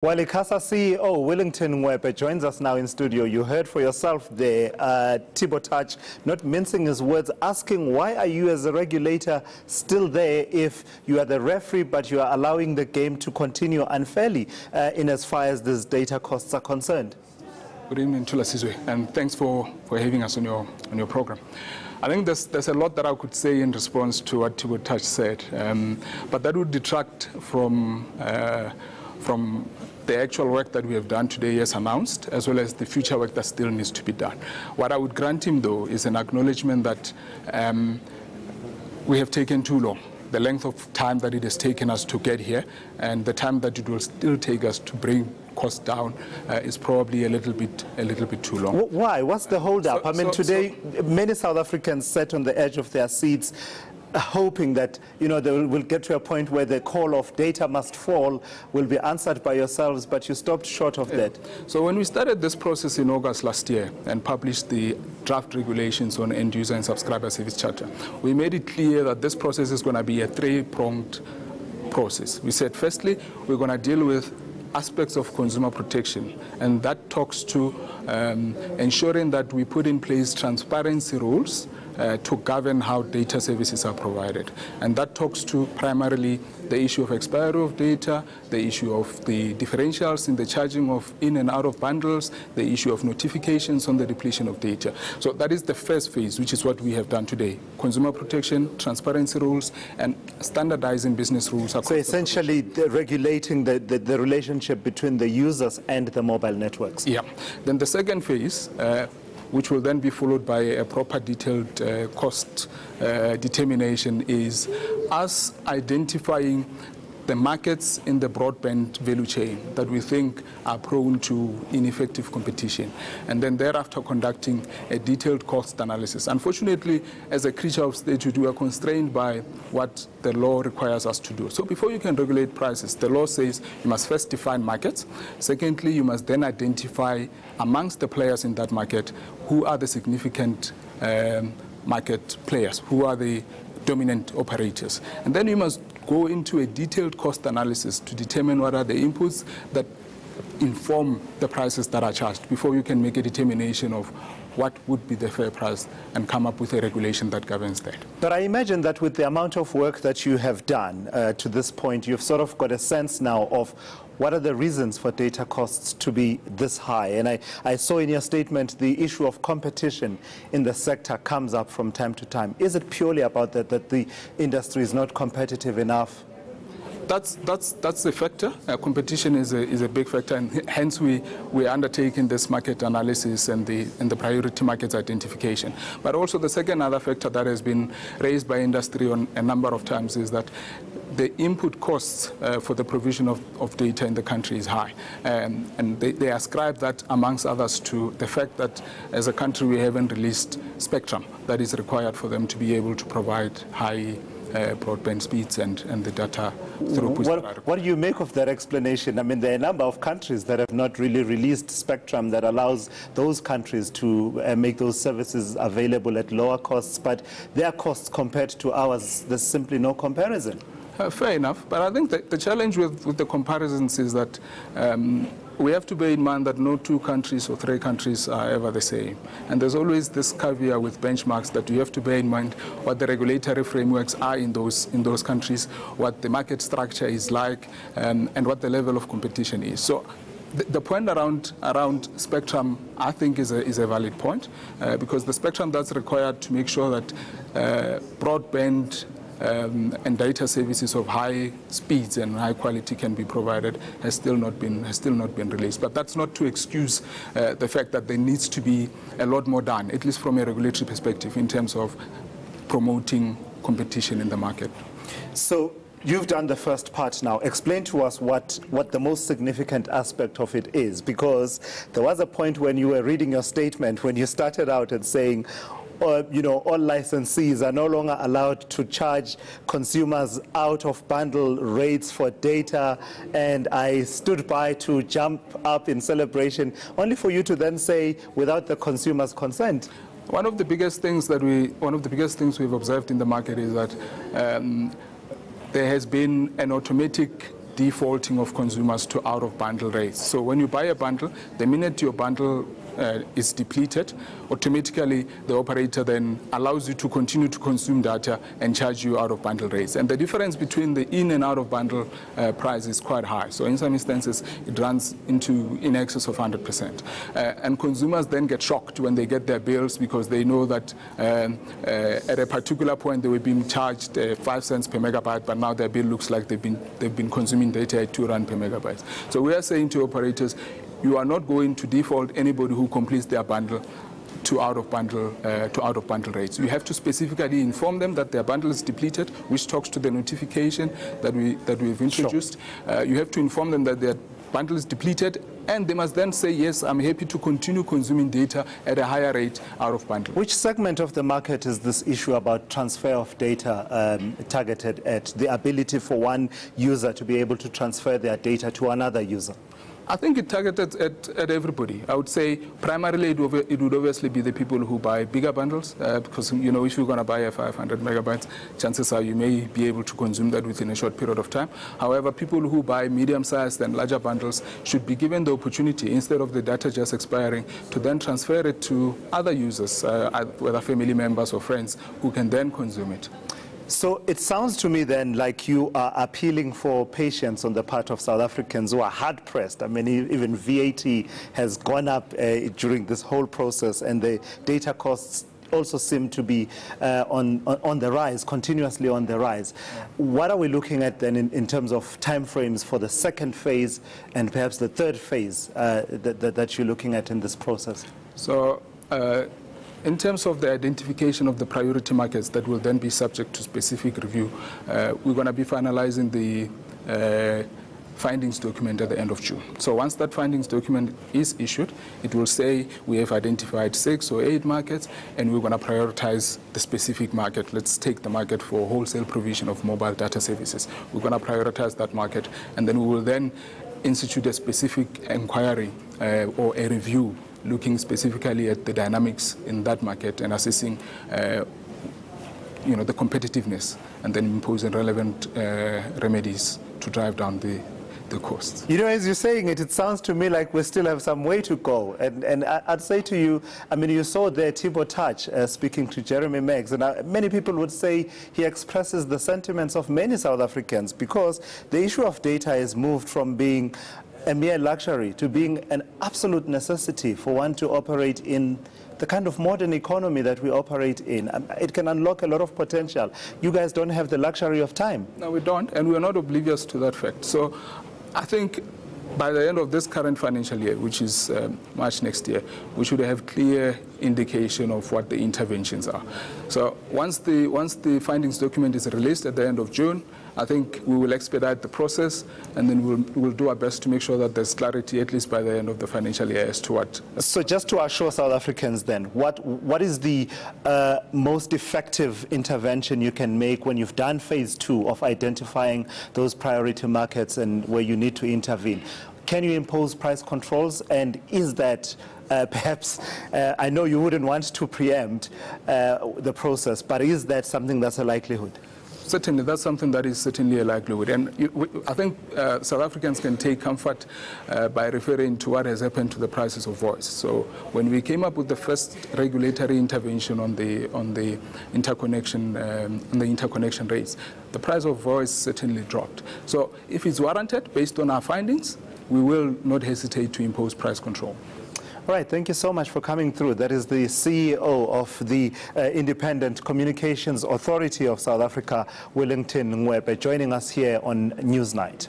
Well, Icasa CEO Willington Ngwepe joins us now in studio. You heard for yourself there, Thibaut Touch, not mincing his words, asking why are you as a regulator still there if you are the referee but you are allowing the game to continue unfairly in as far as these data costs are concerned? Good evening, Tula Sizwe, and thanks for having us on your program. I think there's a lot that I could say in response to what Thibaut Touch said, but that would detract from the actual work that we have done today as announced, as well as the future work that still needs to be done. What I would grant him, though, is an acknowledgement that we have taken too long. The length of time that it has taken us to get here and the time that it will still take us to bring costs down is probably a little bit too long. Why? What's the hold-up? Today, many South Africans sat on the edge of their seats hoping that, they will get to a point where the call of data must fall will be answered by yourselves, but you stopped short of that. So when we started this process in August last year and published the draft regulations on end user and subscriber service charter, we made it clear that this process is going to be a three-pronged process. We said, firstly, we're going to deal with aspects of consumer protection, and that talks to ensuring that we put in place transparency rules to govern how data services are provided. And that talks to primarily the issue of expiry of data, the issue of the differentials in the charging of in and out of bundles, the issue of notifications on the depletion of data. So that is the first phase, which is what we have done today. Consumer protection, transparency rules, and standardizing business rules. So essentially regulating the relationship between the users and the mobile networks. Yeah. Then the second phase, which will then be followed by a proper detailed cost determination, is us identifying the markets in the broadband value chain that we think are prone to ineffective competition, and then thereafter conducting a detailed cost analysis. Unfortunately, as a creature of statute, we are constrained by what the law requires us to do. So before you can regulate prices, the law says you must first define markets. Secondly, you must then identify amongst the players in that market who are the significant market players, who are the dominant operators. And then you must go into a detailed cost analysis to determine what are the inputs that inform the prices that are charged before you can make a determination of what would be the fair price and come up with a regulation that governs that. But I imagine that with the amount of work that you have done to this point, you've sort of got a sense now of what are the reasons for data costs to be this high. And I saw in your statement the issue of competition in the sector comes up from time to time. Is it purely about that the industry is not competitive enough? That's a factor. Competition is a big factor, and hence we're undertaking this market analysis and the priority markets identification. But also the second other factor that has been raised by industry on a number of times is that the input costs for the provision of data in the country is high. And they ascribe that, amongst others, to the fact that as a country we haven't released spectrum that is required for them to be able to provide high broadband speeds and the data throughput. What do you make of that explanation? I mean, there are a number of countries that have not really released spectrum that allows those countries to make those services available at lower costs, but their costs compared to ours, there's simply no comparison. Fair enough, but I think the challenge with the comparisons is that we have to bear in mind that no two countries or three countries are ever the same. And there's always this caveat with benchmarks that you have to bear in mind what the regulatory frameworks are in those countries, what the market structure is like, and what the level of competition is. So the point around spectrum, I think, is a valid point, because the spectrum that's required to make sure that broadband and data services of high speeds and high quality can be provided has still not been released. But that's not to excuse the fact that there needs to be a lot more done, at least from a regulatory perspective, in terms of promoting competition in the market. So you've done the first part now. Explain to us what the most significant aspect of it is, because there was a point when you were reading your statement when you started out and saying, all licensees are no longer allowed to charge consumers out of bundle rates for data, and I stood by to jump up in celebration, only for you to then say, without the consumer's consent. One of the biggest things we've observed in the market is that there has been an automatic defaulting of consumers to out-of-bundle rates. So when you buy a bundle, the minute your bundle is depleted, automatically the operator then allows you to continue to consume data and charge you out of bundle rates. And the difference between the in and out of bundle price is quite high. So in some instances, it runs in excess of 100%. And consumers then get shocked when they get their bills because they know that at a particular point they were being charged 5 cents per megabyte, but now their bill looks like they've been consuming data at 2 rand per megabyte. So we are saying to operators, you are not going to default anybody who completes their bundle to out of bundle rates. You have to specifically inform them that their bundle is depleted, which talks to the notification that we've introduced. Sure. You have to inform them that their bundle is depleted, and they must then say, yes, I'm happy to continue consuming data at a higher rate out of bundle. Which segment of the market is this issue about transfer of data targeted at? The ability for one user to be able to transfer their data to another user? I think it targeted at everybody. I would say primarily it would obviously be the people who buy bigger bundles because, you know, if you're going to buy a 500 megabytes, chances are you may be able to consume that within a short period of time. However, people who buy medium-sized and larger bundles should be given the opportunity, instead of the data just expiring, to then transfer it to other users, whether family members or friends, who can then consume it. So it sounds to me then like you are appealing for patience on the part of South Africans who are hard-pressed. I mean, even VAT has gone up during this whole process, and the data costs also seem to be on the rise, continuously on the rise. What are we looking at then in terms of timeframes for the second phase and perhaps the third phase that you're looking at in this process? So, in terms of the identification of the priority markets that will then be subject to specific review, we're going to be finalizing the findings document at the end of June. So once that findings document is issued, it will say we have identified 6 or 8 markets, and we're going to prioritize the specific market. Let's take the market for wholesale provision of mobile data services. We're going to prioritize that market, and then we will then institute a specific inquiry or a review looking specifically at the dynamics in that market and assessing the competitiveness, and then imposing relevant remedies to drive down the costs. You know, as you're saying it, it sounds to me like we still have some way to go. And I'd say to you, I mean, you saw there Thibaut Touch speaking to Jeremy Meggs, and many people would say he expresses the sentiments of many South Africans, because the issue of data is moved from being a mere luxury to being an absolute necessity for one to operate in the kind of modern economy that we operate in. It can unlock a lot of potential. You guys don't have the luxury of time. No, we don't, and we're not oblivious to that fact. So I think by the end of this current financial year, which is March next year, we should have clear indication of what the interventions are. So once the findings document is released at the end of June, I think we will expedite the process, and then we'll do our best to make sure that there's clarity, at least by the end of the financial year, as to what. So just to assure South Africans then, what is the most effective intervention you can make when you've done phase 2 of identifying those priority markets and where you need to intervene? Can you impose price controls, and is that perhaps, I know you wouldn't want to preempt the process, but is that something that's a likelihood? Certainly, that's something that is certainly a likelihood. And I think South Africans can take comfort by referring to what has happened to the prices of voice. So when we came up with the first regulatory intervention on the interconnection rates, the price of voice certainly dropped. So if it's warranted based on our findings, we will not hesitate to impose price control. All right, thank you so much for coming through. That is the CEO of the Independent Communications Authority of South Africa, Willington Ngwepe, joining us here on Newsnight.